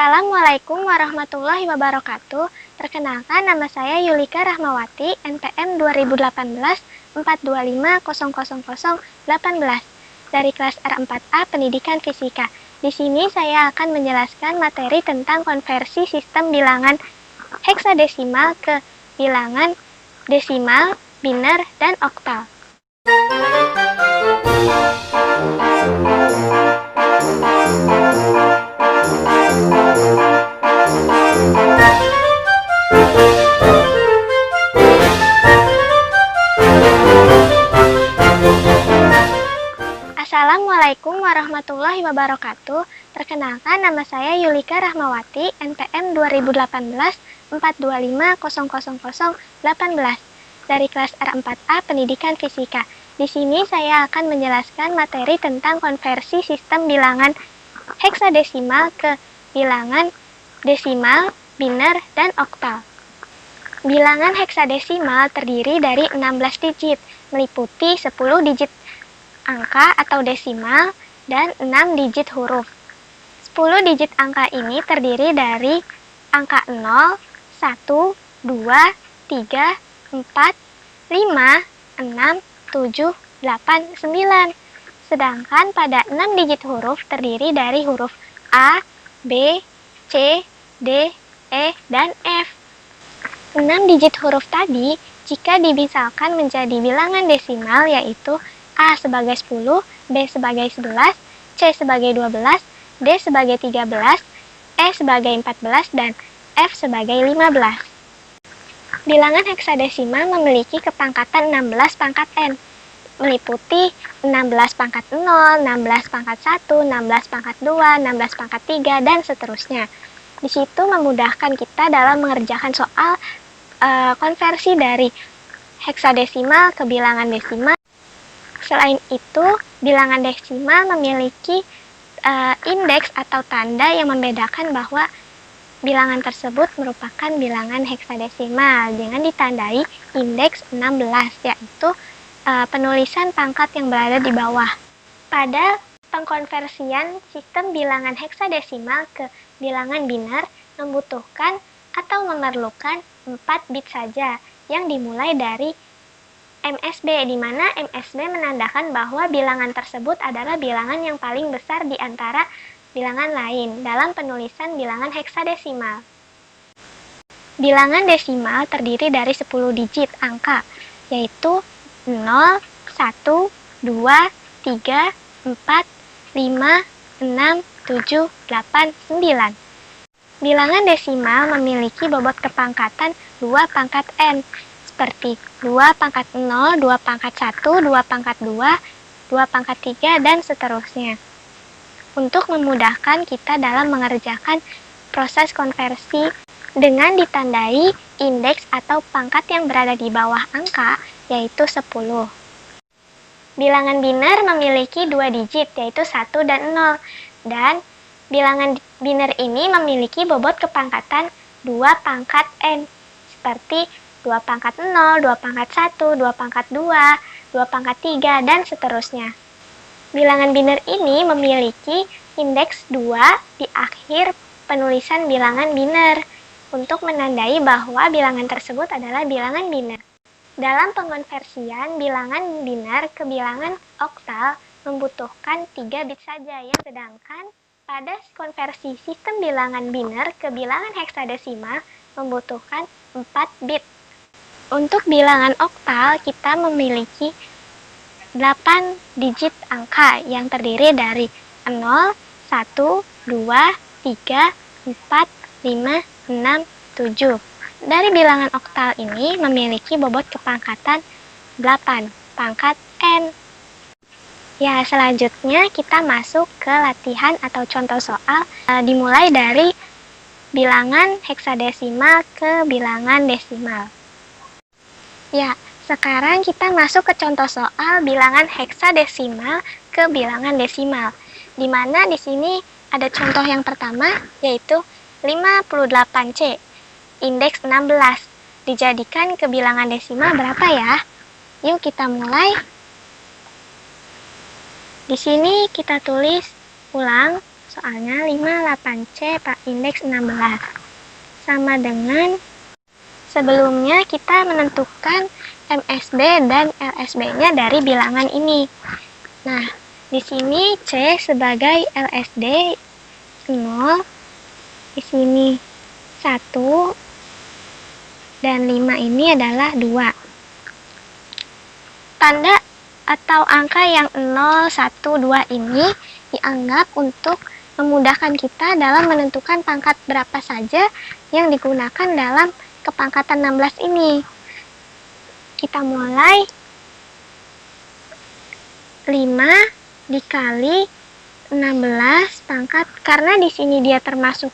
Assalamualaikum warahmatullahi wabarakatuh. Perkenalkan, nama saya Yulika Rahmawati, NPM 2018-4250018 dari kelas R4A Pendidikan Fisika. Di sini saya akan menjelaskan materi tentang konversi sistem bilangan heksadesimal ke bilangan desimal, biner, dan oktal. Assalamualaikum warahmatullahi wabarakatuh. Perkenalkan, nama saya Yulika Rahmawati, NPM 2018-4250018 dari kelas R4A Pendidikan Fisika. Di sini saya akan menjelaskan materi tentang konversi sistem bilangan heksadesimal ke bilangan desimal, biner, dan oktal. Bilangan heksadesimal terdiri dari 16 digit, meliputi 10 digit angka atau desimal dan 6 digit huruf. 10 digit angka ini terdiri dari angka 0, 1, 2, 3, 4, 5, 6, 7, 8, 9. Sedangkan pada 6 digit huruf terdiri dari huruf A, B, C, D, E, dan F. 6 digit huruf tadi jika dimisalkan menjadi bilangan desimal yaitu A sebagai 10, B sebagai 11, C sebagai 12, D sebagai 13, E sebagai 14, dan F sebagai 15. Bilangan heksadesimal memiliki kepangkatan 16 pangkat N, meliputi 16 pangkat 0, 16 pangkat 1, 16 pangkat 2, 16 pangkat 3, dan seterusnya. Di situ memudahkan kita dalam mengerjakan soal konversi dari heksadesimal ke bilangan desimal. Selain itu, bilangan desimal memiliki indeks atau tanda yang membedakan bahwa bilangan tersebut merupakan bilangan heksadesimal dengan ditandai indeks 16, yaitu penulisan pangkat yang berada di bawah. Pada pengkonversian sistem bilangan heksadesimal ke bilangan biner membutuhkan atau memerlukan 4 bit saja yang dimulai dari MSB, di mana MSB menandakan bahwa bilangan tersebut adalah bilangan yang paling besar di antara bilangan lain dalam penulisan bilangan heksadesimal. Bilangan desimal terdiri dari 10 digit angka, yaitu 0, 1, 2, 3, 4, 5, 6, 7, 8, 9. Bilangan desimal memiliki bobot kepangkatan 2 pangkat N, seperti 2 pangkat 0, 2 pangkat 1, 2 pangkat 2, 2 pangkat 3, dan seterusnya. Untuk memudahkan kita dalam mengerjakan proses konversi dengan ditandai indeks atau pangkat yang berada di bawah angka, yaitu 10. Bilangan biner memiliki 2 digit, yaitu 1 dan 0, dan bilangan biner ini memiliki bobot kepangkatan 2 pangkat N, seperti 2 pangkat 0, 2 pangkat 1, 2 pangkat 2, 2 pangkat 3, dan seterusnya. Bilangan biner ini memiliki indeks 2 di akhir penulisan bilangan biner untuk menandai bahwa bilangan tersebut adalah bilangan biner. Dalam pengkonversian bilangan biner ke bilangan oktal membutuhkan 3 bit saja, yang sedangkan pada konversi sistem bilangan biner ke bilangan heksadesimal membutuhkan 4 bit. Untuk bilangan oktal, kita memiliki 8 digit angka yang terdiri dari 0, 1, 2, 3, 4, 5, 6, 7. Dari bilangan oktal ini memiliki bobot kepangkatan 8 pangkat N. Ya, selanjutnya kita masuk ke latihan atau contoh soal dimulai dari bilangan heksadesimal ke bilangan desimal. Ya, sekarang kita masuk ke contoh soal bilangan heksadesimal ke bilangan desimal, di mana di sini ada contoh yang pertama, yaitu 58C, indeks 16. Dijadikan ke bilangan desimal berapa ya? Yuk kita mulai. Di sini kita tulis ulang Soalnya 58C indeks 16. Sama dengan sebelumnya kita menentukan MSB dan LSB-nya dari bilangan ini. Nah, di sini C sebagai LSD 0, di sini 1, dan 5 ini adalah 2. Tanda atau angka yang 0, 1, 2 ini dianggap untuk memudahkan kita dalam menentukan pangkat berapa saja yang digunakan dalam kepangkatan 16 ini. Kita mulai 5 dikali 16 pangkat, karena di sini dia termasuk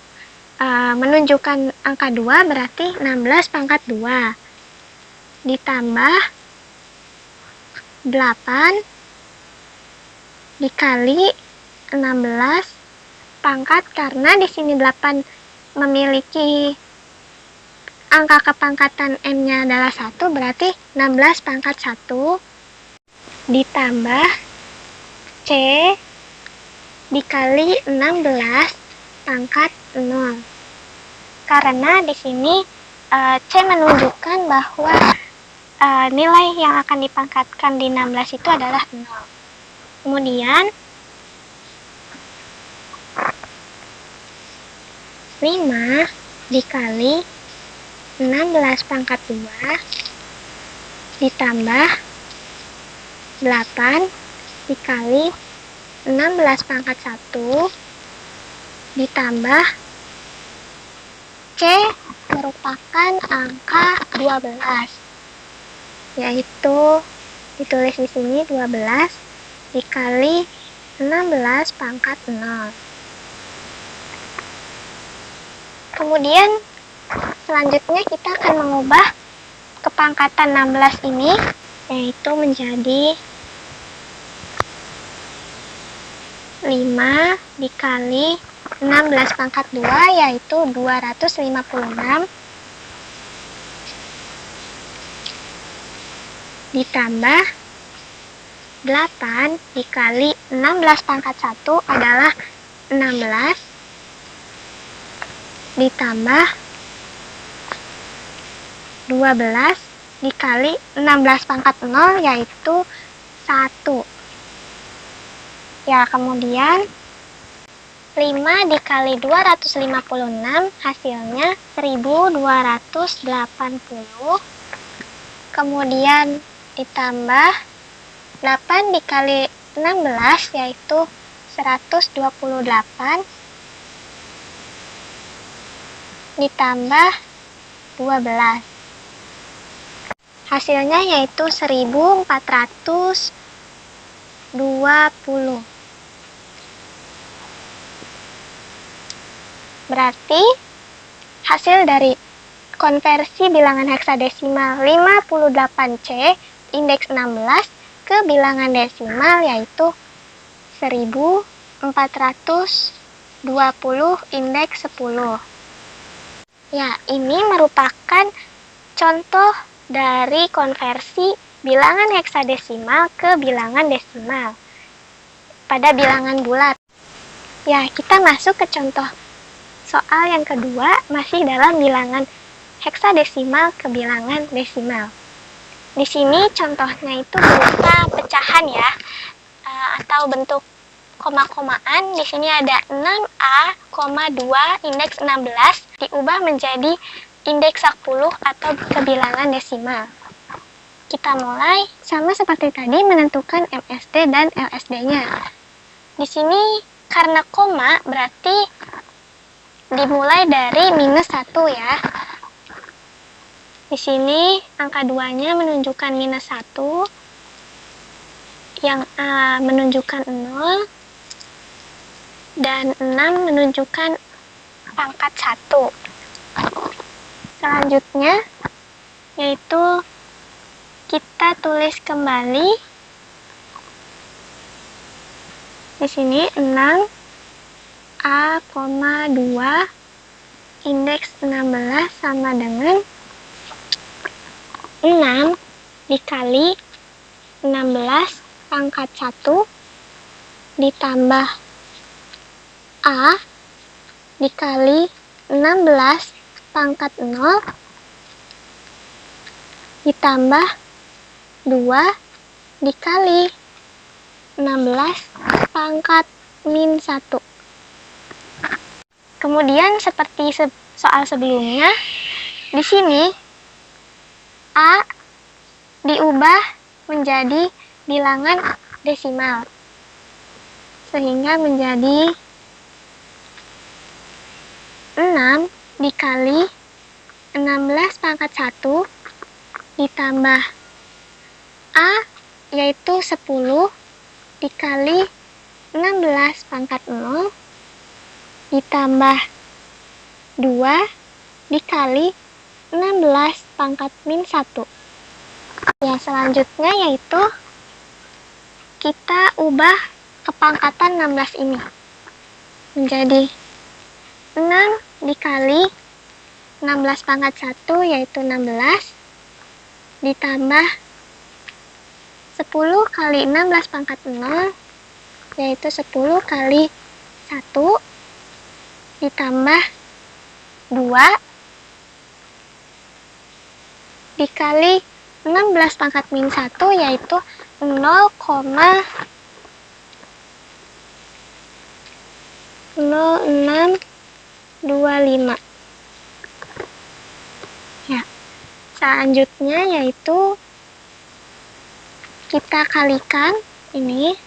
menunjukkan angka 2, berarti 16 pangkat 2 ditambah 8 dikali 16 pangkat, karena di sini 8 memiliki angka kepangkatan M-nya adalah 1, berarti 16 pangkat 1 ditambah C dikali 16 pangkat 0. Karena di sini C menunjukkan bahwa nilai yang akan dipangkatkan di 16 itu adalah 0. Kemudian 5 dikali 16 pangkat 2 ditambah 8 dikali 16 pangkat 1 ditambah C merupakan angka 12, yaitu ditulis di sini 12 dikali 16 pangkat 0. Kemudian selanjutnya kita akan mengubah kepangkatan 16 ini, yaitu menjadi 5 dikali 16 pangkat 2, yaitu 256 ditambah 8 dikali 16 pangkat 1 adalah 16 ditambah 12 dikali 16 pangkat 0, yaitu 1. Ya, kemudian 5 dikali 256 hasilnya 1280. Kemudian ditambah 8 dikali 16, yaitu 128 ditambah 12. Hasilnya yaitu 1420. Berarti hasil dari konversi bilangan heksadesimal 58C indeks 16 ke bilangan desimal yaitu 1420 indeks 10. Ya, ini merupakan contoh dari konversi bilangan heksadesimal ke bilangan desimal pada bilangan bulat. Ya, kita masuk ke contoh soal yang kedua, masih dalam bilangan heksadesimal ke bilangan desimal. Di sini contohnya itu berupa pecahan ya, atau bentuk koma-komaan. Di sini ada 6A,2 indeks 16 diubah menjadi indeks 10 atau kebilangan desimal. Kita mulai sama seperti tadi menentukan MSD dan LSD-nya. Di sini karena koma berarti dimulai dari -1 ya. Di sini angka 2-nya menunjukkan -1, yang A menunjukkan 0, dan 6 menunjukkan pangkat 1. Selanjutnya yaitu kita tulis kembali di sini 6 A,2 indeks 16 sama dengan 6 dikali 16 pangkat 1 ditambah A dikali 16 pangkat 0 ditambah 2 dikali 16 pangkat min 1. Kemudian seperti soal sebelumnya, di sini A diubah menjadi bilangan desimal, sehingga menjadi 6 dikali 16 pangkat 1 ditambah A, yaitu 10 dikali 16 pangkat 0 ditambah 2 dikali 16 pangkat min 1. Ya, selanjutnya yaitu kita ubah kepangkatan 16 ini menjadi 6 dikali 16 pangkat 1, yaitu 16, ditambah 10 kali 16 pangkat 0, yaitu 10 kali 1, ditambah 2 dikali 16 pangkat min 1, yaitu 0,0625. Ya, selanjutnya yaitu kita kalikan ini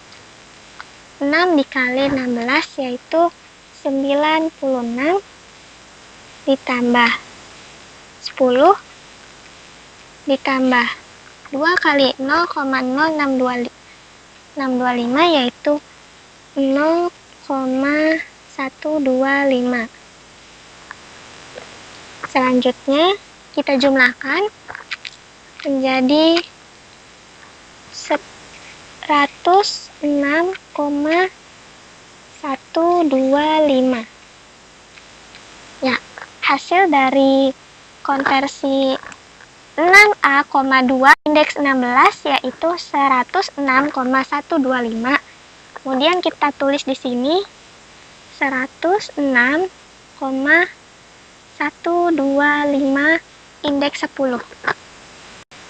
6 dikali 16, yaitu 96, ditambah 10 ditambah 2 kali 0,06225, yaitu 0,125. Selanjutnya kita jumlahkan menjadi 106,125. Ya, hasil dari konversi 6A,2 indeks 16 yaitu 106,125. Kemudian kita tulis di sini 106,125 indeks 10.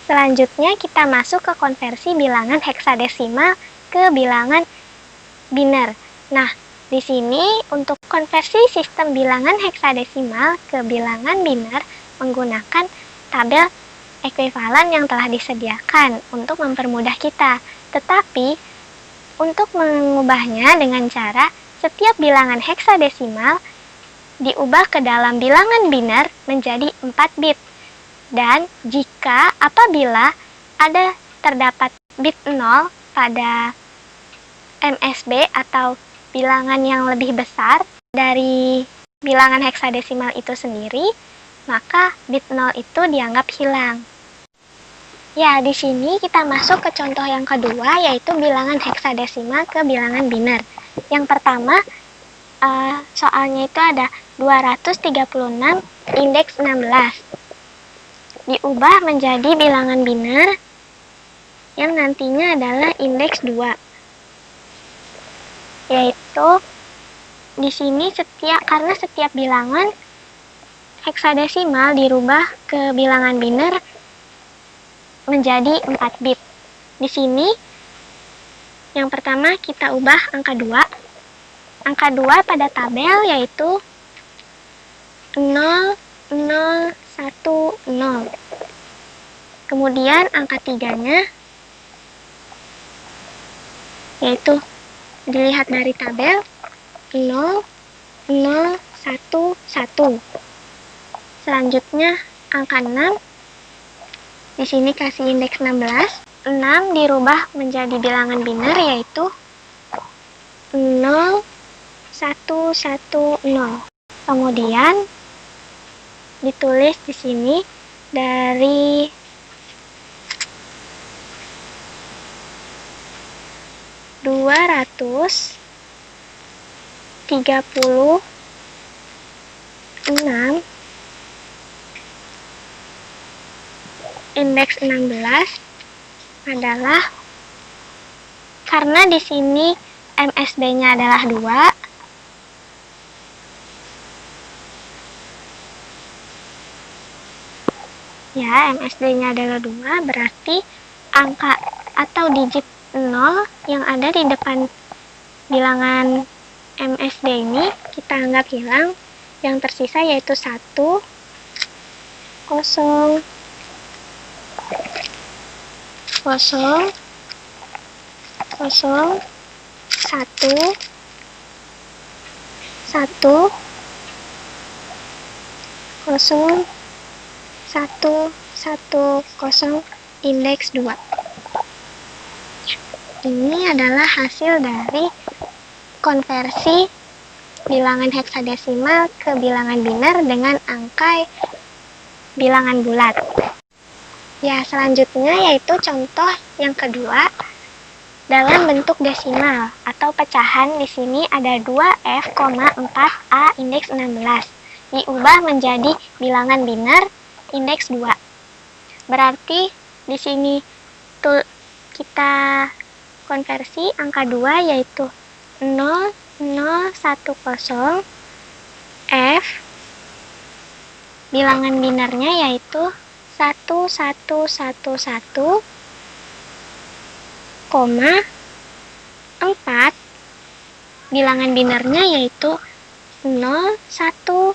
Selanjutnya kita masuk ke konversi bilangan heksadesimal ke bilangan biner. Nah, di sini untuk konversi sistem bilangan heksadesimal ke bilangan biner menggunakan tabel ekuivalen yang telah disediakan untuk mempermudah kita. Tetapi untuk mengubahnya dengan cara setiap bilangan heksadesimal diubah ke dalam bilangan biner menjadi 4 bit. Dan jika apabila terdapat bit 0 pada MSB atau bilangan yang lebih besar dari bilangan heksadesimal itu sendiri, maka bit 0 itu dianggap hilang. Ya, di sini kita masuk ke contoh yang kedua, yaitu bilangan heksadesimal ke bilangan biner. Yang pertama, soalnya itu ada 236 indeks 16. Diubah menjadi bilangan biner yang nantinya adalah indeks 2. Yaitu di sini karena setiap bilangan heksadesimal dirubah ke bilangan biner menjadi 4 bit. Di sini yang pertama kita ubah angka 2. Angka 2 pada tabel yaitu 0, 0, 1, 0. Kemudian angka 3-nya yaitu dilihat dari tabel 0, 0, 1, 1. Selanjutnya angka 6. Di sini kasih indeks 16. 6 dirubah menjadi bilangan biner yaitu 0, 1, 1, 0. Kemudian ditulis di sini dari 236 indeks 16 adalah, karena di sini MSB-nya adalah 2, Ya, MSD-nya adalah 2, berarti angka atau digit 0 yang ada di depan bilangan MSD ini kita anggap hilang. Yang tersisa yaitu 1, 0, 0, 0, 1, 1, 0, 1, 1, 0, indeks 2. Ini adalah hasil dari konversi bilangan heksadesimal ke bilangan biner dengan angka bilangan bulat. Ya, selanjutnya yaitu contoh yang kedua dalam bentuk desimal atau pecahan. Di sini ada 2F,4A indeks 16 diubah menjadi bilangan biner indeks 2. Berarti di sini kita konversi angka 2 yaitu 0, 0, 1, 0, F bilangan binernya yaitu 1, 1, 1, 1, 4 bilangan binernya yaitu 0, 1,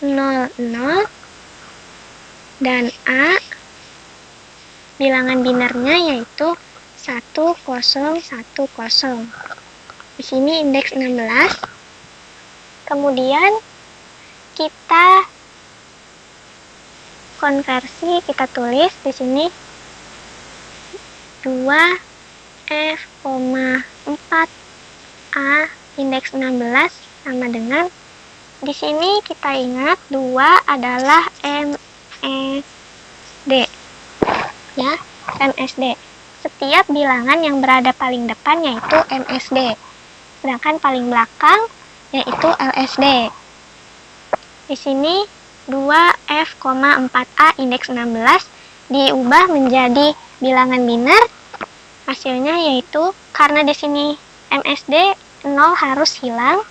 0, 0, dan A bilangan binernya yaitu 1, 0, 1, 0. Di sini indeks 16. Kemudian kita konversi, kita tulis di sini 2F,4A indeks 16 sama dengan, di sini kita ingat 2 adalah MSD. Ya, MSD. Setiap bilangan yang berada paling depan yaitu MSD. Sedangkan paling belakang yaitu LSD. Di sini 2F,4A indeks 16 diubah menjadi bilangan biner. Hasilnya yaitu, karena di sini MSD 0 harus hilang,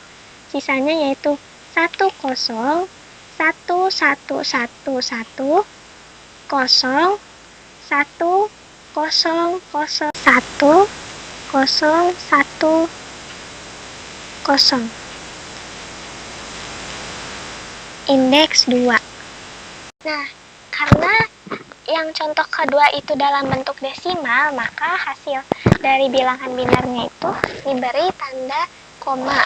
sisanya yaitu 1, 0, 1, 1, 1, 1, 0, 1, 0, 0, 1, 0, 1, 0. Indeks 2. Nah, karena yang contoh kedua itu dalam bentuk desimal, maka hasil dari bilangan binernya itu diberi tanda koma.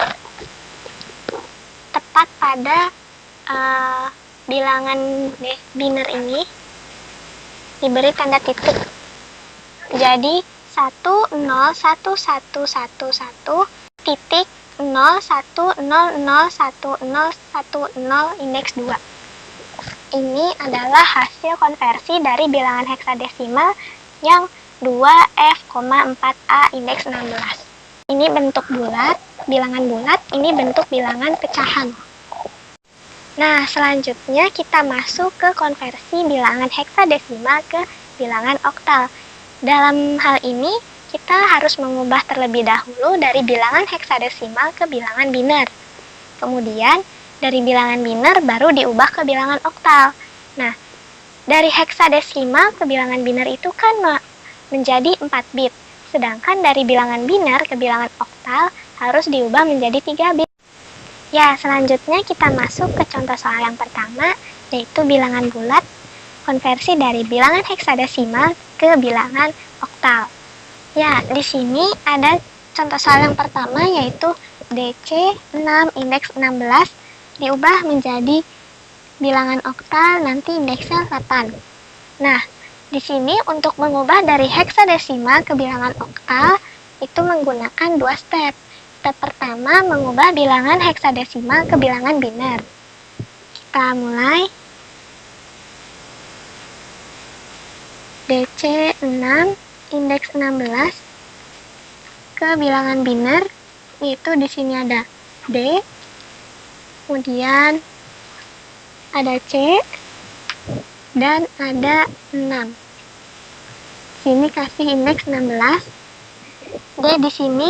Tepat pada bilangan biner ini diberi tanda titik. Jadi 1, 0, 1, 1, 1, 1, titik 0, 1, 0, 0, 1, 0, 1, 0, indeks 2. Ini adalah hasil konversi dari bilangan heksadesimal yang 2F,4A indeks 16. Ini bentuk bulat, bilangan bulat, ini bentuk bilangan pecahan. Nah, selanjutnya kita masuk ke konversi bilangan heksadesimal ke bilangan oktal. Dalam hal ini, kita harus mengubah terlebih dahulu dari bilangan heksadesimal ke bilangan biner. Kemudian, dari bilangan biner baru diubah ke bilangan oktal. Nah, dari heksadesimal ke bilangan biner itu kan menjadi 4 bit. Sedangkan dari bilangan biner ke bilangan oktal harus diubah menjadi 3 bit. Ya, selanjutnya kita masuk ke contoh soal yang pertama, yaitu bilangan bulat, konversi dari bilangan heksadesimal ke bilangan oktal. Ya, di sini ada contoh soal yang pertama yaitu DC 6 indeks 16 diubah menjadi bilangan oktal, nanti indeksnya 8. Nah, di sini untuk mengubah dari heksadesimal ke bilangan oktal itu menggunakan 2 step. Step pertama mengubah bilangan heksadesimal ke bilangan biner. Kita mulai. DC 6 indeks 16 ke bilangan biner, yaitu di sini ada D, kemudian ada C, dan ada 6. Sini kasih indeks 16. D di sini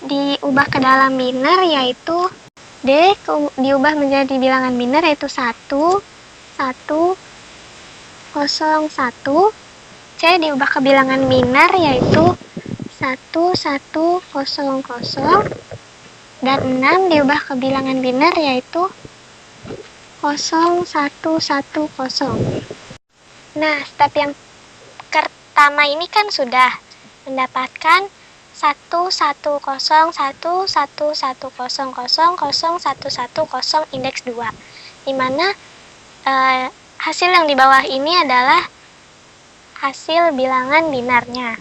diubah ke dalam biner, yaitu D diubah menjadi bilangan biner yaitu 1, 1, 01. C diubah ke bilangan biner yaitu 1100, dan 6 diubah ke bilangan biner yaitu 0110. Nah, step yang pertama ini kan sudah mendapatkan 1101100001110 indeks 2, dimana hasil yang di bawah ini adalah hasil bilangan binarnya.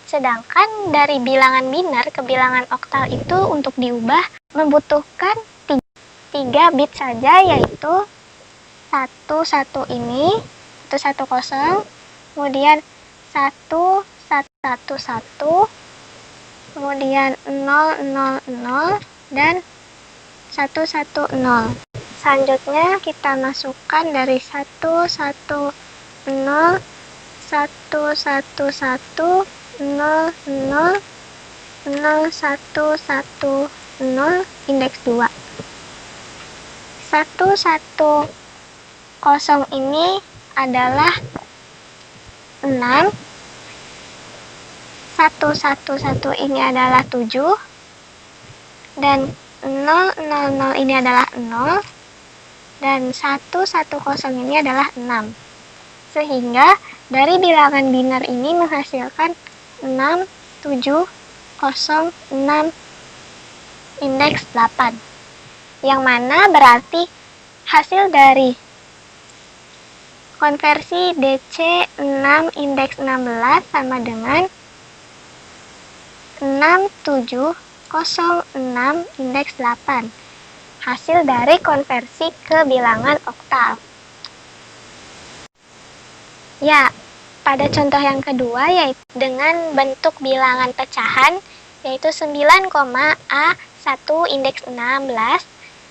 Sedangkan dari bilangan binar ke bilangan oktal itu untuk diubah membutuhkan 3 bit saja, yaitu 11 ini, 110, kemudian 1111, kemudian 000, dan 110. Selanjutnya kita masukkan dari 110, 111, 00, 0110 indeks 2. 110 ini adalah 6, 111 ini adalah 7, dan 000 ini adalah 0, dan 110 ini adalah 6. Sehingga dari bilangan binar ini menghasilkan 6706 indeks 8. Yang mana berarti hasil dari konversi DC 6 indeks 16 sama dengan 6706 indeks 8. Hasil dari konversi ke bilangan oktal. Ya, pada contoh yang kedua yaitu dengan bentuk bilangan pecahan yaitu 9,A1 indeks 16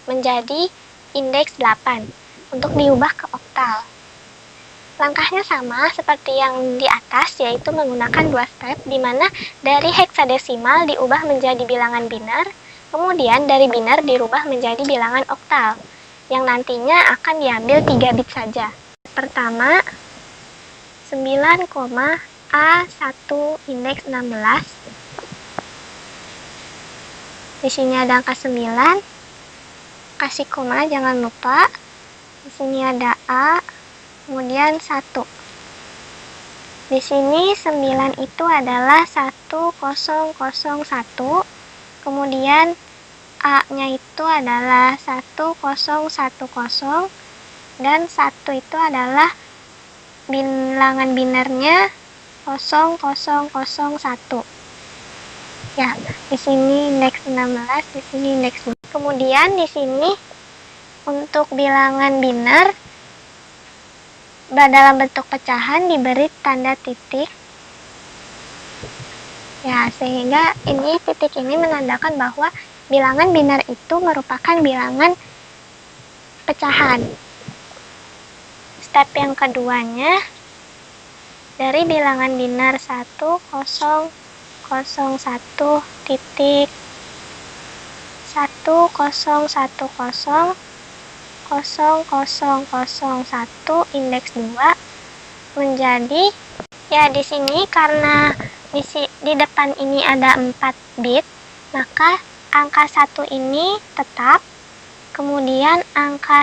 menjadi indeks 8 untuk diubah ke oktal. Langkahnya sama seperti yang di atas, yaitu menggunakan 2 step, di mana dari heksadesimal diubah menjadi bilangan binar, kemudian dari binar dirubah menjadi bilangan oktal, yang nantinya akan diambil 3 bit saja. Pertama, 9,A1 indeks 16. Di sini ada angka 9, kasih koma jangan lupa. Di sini ada A, kemudian 1. Di sini 9 itu adalah 1001, kemudian A-nya itu adalah 1010, dan 1 itu adalah bilangan binarnya 0001. Ya, di sini indeks 16, di sini indeks 2. Kemudian di sini untuk bilangan binar dalam bentuk pecahan diberi tanda titik. Ya, sehingga ini titik ini menandakan bahwa bilangan binar itu merupakan bilangan pecahan. Step yang keduanya, dari bilangan binar 1001 titik 1010 0001 indeks 2 menjadi, ya di sini karena di depan ini ada 4 bit, maka angka 1 ini tetap, kemudian angka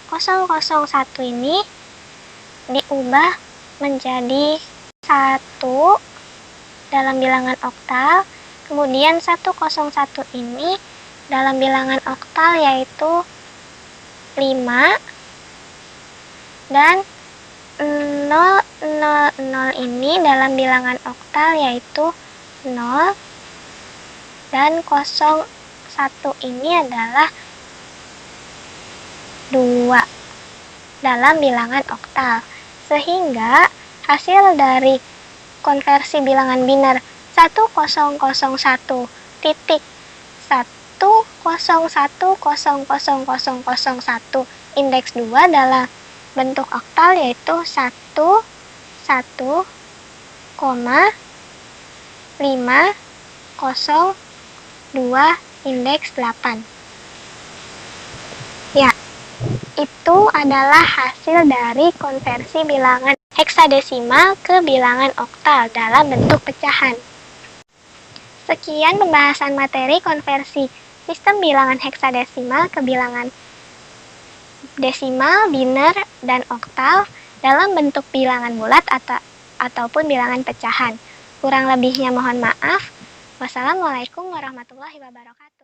001 ini diubah menjadi 1 dalam bilangan oktal, kemudian 101 ini dalam bilangan oktal yaitu 5, dan 000 ini dalam bilangan oktal yaitu 0, dan 01 ini adalah 2 dalam bilangan oktal. Sehingga hasil dari konversi bilangan binar 1001 titik 10100001 indeks 2 dalam bentuk oktal yaitu 11,502 indeks 8. Ya, itu adalah hasil dari konversi bilangan heksadesimal ke bilangan oktal dalam bentuk pecahan. Sekian pembahasan materi konversi sistem bilangan heksadesimal ke bilangan desimal, biner, dan oktal dalam bentuk bilangan bulat ataupun bilangan pecahan. Kurang lebihnya mohon maaf. Wassalamualaikum warahmatullahi wabarakatuh.